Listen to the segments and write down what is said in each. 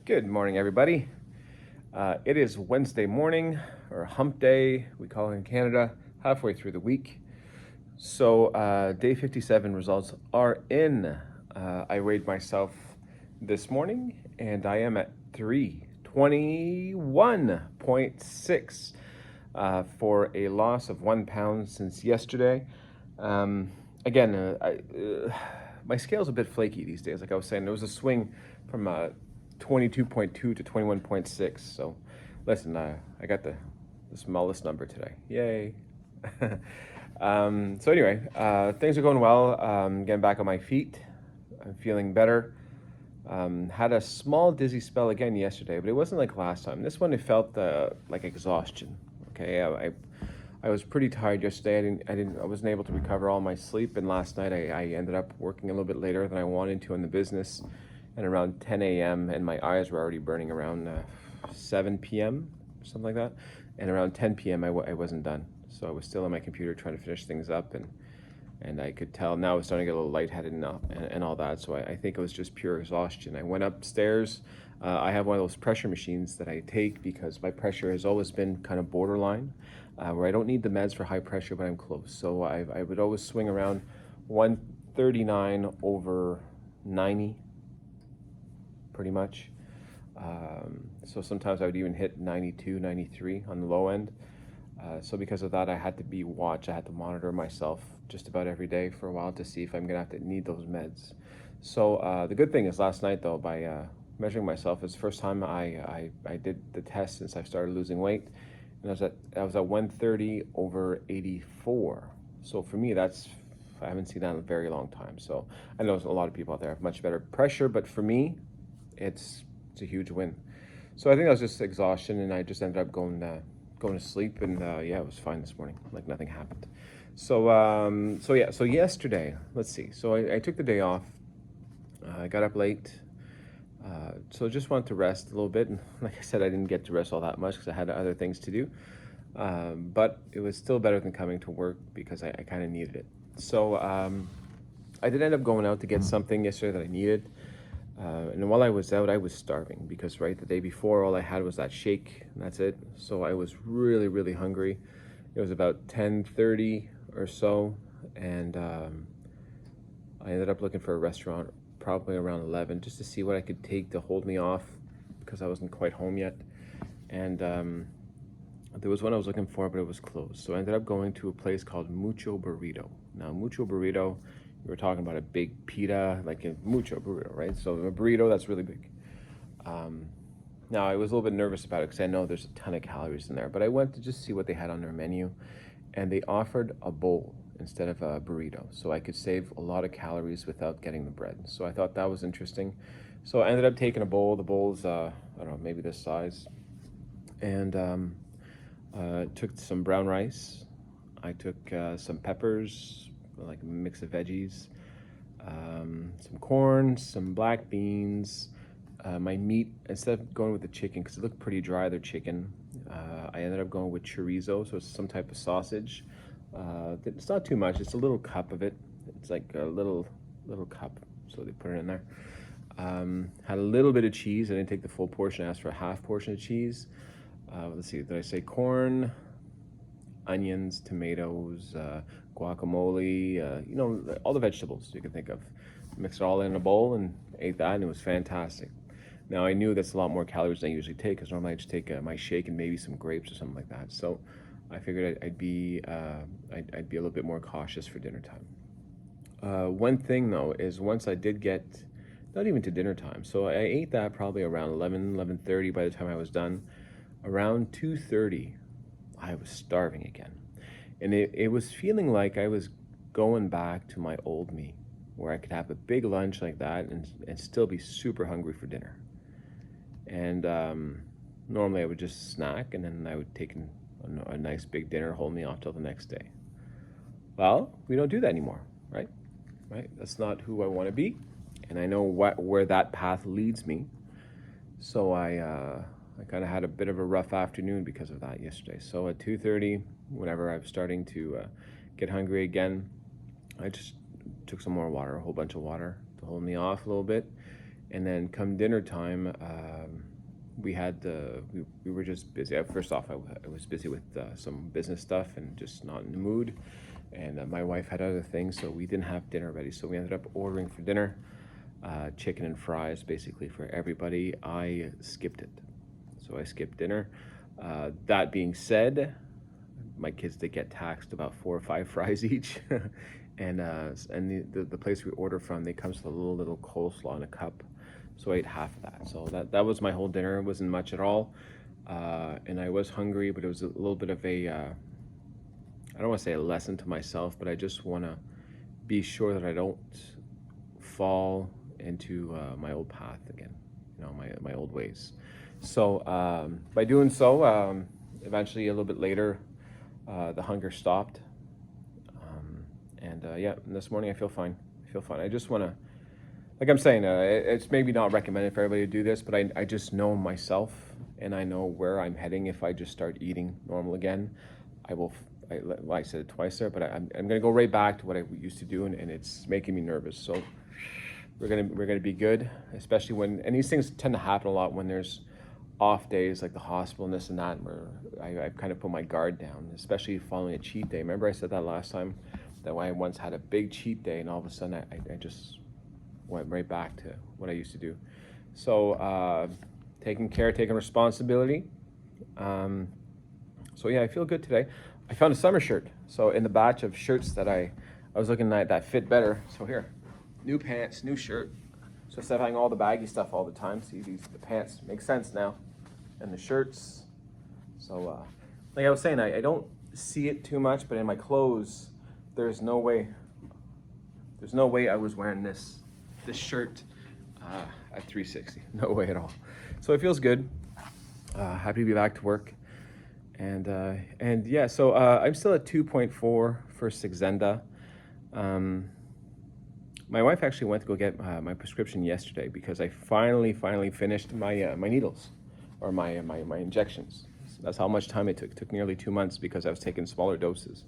Good morning, everybody. It is Wednesday morning, or hump day, we call it in Canada, halfway through the week. So, day 57 results are in. I weighed myself this morning, and I am at 321.6 for a loss of 1 pound since yesterday. Again, my scale's a bit flaky these days. Like I was saying, there was a swing from 22.2 to 21.6. So, listen, I got the smallest number today. Yay! So anyway, things are going well. Getting back on my feet. I'm feeling better. Had a small dizzy spell again yesterday, but it wasn't like last time. This one it felt like exhaustion. Okay, I was pretty tired yesterday. I wasn't able to recover all my sleep, and last night I ended up working a little bit later than I wanted to in the business, and around 10 a.m. and my eyes were already burning around 7 p.m. something like that, and around 10 p.m. I wasn't done, so I was still on my computer trying to finish things up, and I could tell now I was starting to get a little lightheaded and all that. So I think it was just pure exhaustion. I went upstairs. I have one of those pressure machines that I take because my pressure has always been kind of borderline, where I don't need the meds for high pressure, but I'm close. So I would always swing around 139/90, pretty much. So sometimes I would even hit 92, 93 on the low end. So because of that, I had to be watched. I had to monitor myself just about every day for a while to see if I'm gonna have to need those meds. So the good thing is last night though, by measuring myself, it's the first time I did the test since I started losing weight, and I was at 130/84. So for me, I haven't seen that in a very long time. So I know a lot of people out there have much better pressure, but for me, it's a huge win. So I think that was just exhaustion, and I just ended up going to sleep, and yeah, it was fine this morning, like nothing happened. So so yesterday, let's see. So I took the day off. I got up late, so just wanted to rest a little bit. And like I said, I didn't get to rest all that much because I had other things to do. But it was still better than coming to work because I kind of needed it. So I did end up going out to get something yesterday that I needed. And while I was out, I was starving because the day before, all I had was that shake, and that's it. So I was really, really hungry. It was about 10:30 or so, and I ended up looking for a restaurant probably around 11 just to see what I could take to hold me off because I wasn't quite home yet. And there was one I was looking for, but it was closed. So I ended up going to a place called Mucho Burrito. Now, Mucho Burrito, we were talking about a big pita, like a mucho burrito, right? So a burrito, that's really big. Now, I was a little bit nervous about it because I know there's a ton of calories in there, but I went to just see what they had on their menu, and they offered a bowl instead of a burrito, so I could save a lot of calories without getting the bread. So I thought that was interesting. So I ended up taking a bowl. The bowl's, I don't know, maybe this size, and took some brown rice. I took some peppers, like a mix of veggies, some corn, some black beans. My meat, instead of going with the chicken, because it looked pretty dry, their chicken, I ended up going with chorizo, so it's some type of sausage. It's not too much, it's a little cup of it. It's like a little cup, so they put it in there. Had a little bit of cheese. I didn't take the full portion, I asked for a half portion of cheese. Let's see, did I say corn, onions, tomatoes, guacamole, all the vegetables you can think of. Mixed it all in a bowl and ate that, and it was fantastic. Now, I knew that's a lot more calories than I usually take, because normally I just take my shake and maybe some grapes or something like that. So I figured I'd be a little bit more cautious for dinner time. One thing, though, is once I did get, not even to dinner time, so I ate that probably around 11:30 by the time I was done. Around 2:30, I was starving again. And it was feeling like I was going back to my old me, where I could have a big lunch like that and still be super hungry for dinner. And normally I would just snack, and then I would take a nice big dinner, hold me off till the next day. Well, we don't do that anymore, right? Right? That's not who I want to be, and I know where that path leads me. So I kind of had a bit of a rough afternoon because of that yesterday. So at 2:30, whenever I was starting to get hungry again, I just took some more water, a whole bunch of water to hold me off a little bit. And then come dinner time, we had we were just busy. First off, I was busy with some business stuff and just not in the mood. And my wife had other things, so we didn't have dinner ready. So we ended up ordering for dinner, chicken and fries, basically for everybody. I skipped it, so I skipped dinner. That being said, my kids did get taxed about 4 or 5 fries each, and the place we order from, they comes with a little coleslaw in a cup, so I ate half of that. So that was my whole dinner. It wasn't much at all, and I was hungry, but it was a little bit of a I don't want to say a lesson to myself, but I just want to be sure that I don't fall into my old path again, my old ways. So by doing so, eventually a little bit later, the hunger stopped, and yeah, this morning I feel fine. I just want to, like I'm saying, it's maybe not recommended for everybody to do this, but I just know myself, and I know where I'm heading. If I just start eating normal again, I said it twice there, but I'm going to go right back to what I used to do, and it's making me nervous. So we're gonna be good, especially and these things tend to happen a lot when there's off days, like the hospital and this and that, where I've kind of put my guard down, especially following a cheat day. Remember I said that last time, that I once had a big cheat day, and all of a sudden I just went right back to what I used to do. So taking care, taking responsibility. So yeah, I feel good today. I found a summer shirt. So in the batch of shirts that I was looking at that fit better. So here, new pants, new shirt. So instead of having all the baggy stuff all the time, see the pants make sense now, and the shirts. So like I was saying, I don't see it too much, but in my clothes, there's no way I was wearing this shirt at 360. No way at all. So it feels good. Happy to be back to work. And yeah, so I'm still at 2.4 for Saxenda. My wife actually went to go get my prescription yesterday because I finally finished my needles, or my injections. That's how much time it took. It took nearly 2 months because I was taking smaller doses.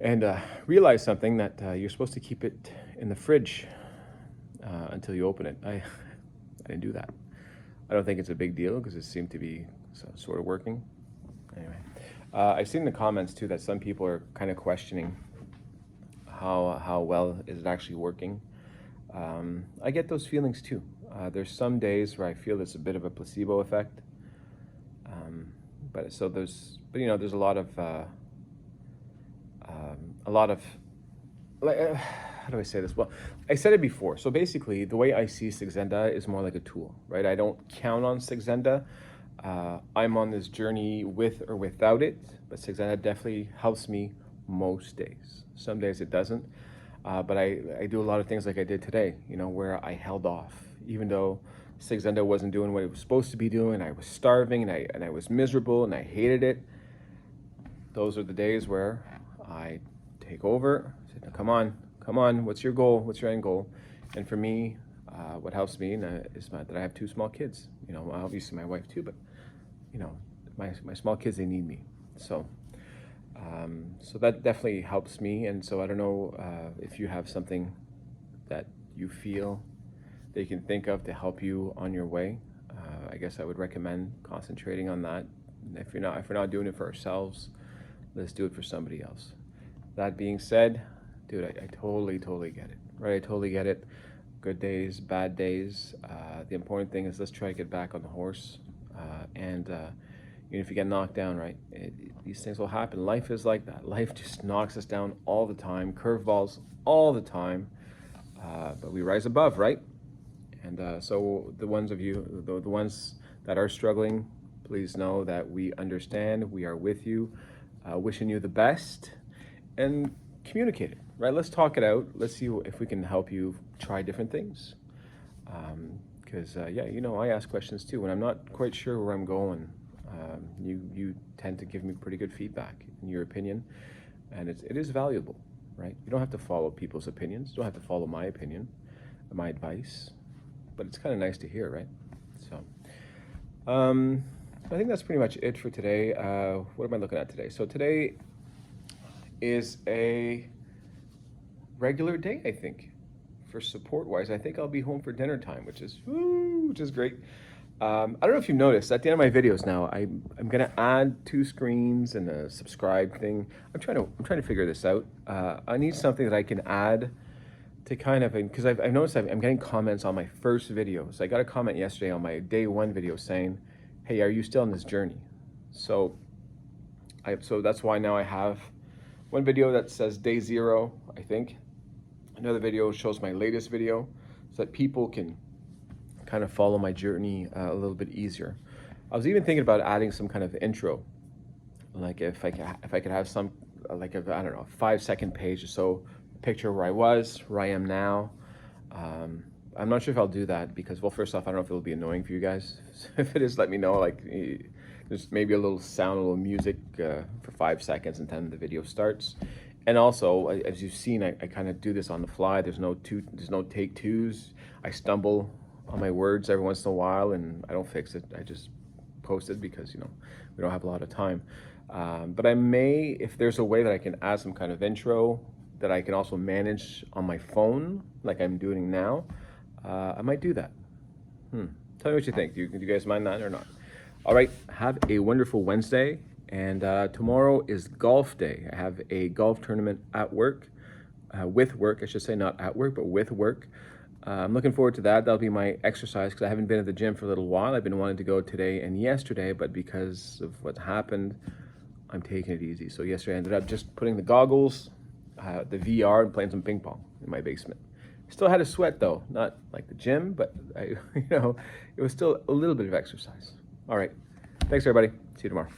And realized something, that you're supposed to keep it in the fridge until you open it. I didn't do that. I don't think it's a big deal because it seemed to be sort of working. Anyway, I've seen in the comments too that some people are kind of questioning how well is it actually working. I get those feelings too. There's some days where I feel it's a bit of a placebo effect. But there's a lot of how do I say this? Well, I said it before. So basically, the way I see Saxenda is more like a tool, right? I don't count on Saxenda. I'm on this journey with or without it, but Saxenda definitely helps me most days. Some days it doesn't, but I do a lot of things like I did today, where I held off, even though Saxenda wasn't doing what it was supposed to be doing. I was starving, and I was miserable, and I hated it. Those are the days where I take over. Say, "Now, come on, what's your goal? What's your end goal?" And for me, what helps me is that I have 2 small kids. Obviously my wife too, but my small kids, they need me. So that definitely helps me. And so I don't know if you have something that you feel that you can think of to help you on your way. I guess I would recommend concentrating on that. If we're not doing it for ourselves, let's do it for somebody else. That being said, dude, I totally get it, right? I totally get it. Good days, bad days. The important thing is let's try to get back on the horse. And if you get knocked down, right, these things will happen. Life is like that. Life just knocks us down all the time, curveballs all the time. But we rise above, right? And so the ones of you, the ones that are struggling, please know that we understand. We are with you, wishing you the best, and communicate it, right? Let's talk it out. Let's see if we can help you try different things. Because I ask questions too. When I'm not quite sure where I'm going, you tend to give me pretty good feedback in your opinion, and it is valuable, right? You don't have to follow people's opinions. You don't have to follow my opinion, my advice, but it's kind of nice to hear, right? So I think that's pretty much it for today. What am I looking at today? So today is a regular day, I think, for support-wise. I think I'll be home for dinner time, which is great. I don't know if you've noticed, at the end of my videos now, I'm gonna add 2 screens and a subscribe thing. I'm trying to figure this out. I need something that I can add to kind of, because I've noticed I'm getting comments on my first video. So I got a comment yesterday on my day 1 video saying, "Hey, are you still on this journey?" So so that's why now I have one video that says day 0, I think. Another video shows my latest video, so that people can kind of follow my journey a little bit easier. I was even thinking about adding some kind of intro, like if I could have some like I don't know, 5-second page or so, picture where I was, where I am now. I'm not sure if I'll do that because, well, first off, I don't know if it'll be annoying for you guys. If it is, let me know. Like, there's maybe a little sound, a little music for 5 seconds, and then the video starts. And also, as you've seen, I kind of do this on the fly. There's no take twos. I stumble on my words every once in a while, and I don't fix it. I just post it because, you know, we don't have a lot of time. But I may, if there's a way that I can add some kind of intro that I can also manage on my phone, like I'm doing now, I might do that. Tell me what you think. Do you guys mind that or not? All right, have a wonderful Wednesday. And tomorrow is golf day. I have a golf tournament at work, with work, I should say, not at work, but with work. I'm looking forward to that. That'll be my exercise because I haven't been at the gym for a little while. I've been wanting to go today and yesterday, but because of what happened, I'm taking it easy. So yesterday I ended up just putting the goggles, the VR, and playing some ping pong in my basement. Still had a sweat though, not like the gym, but it was still a little bit of exercise. All right, thanks everybody. See you tomorrow.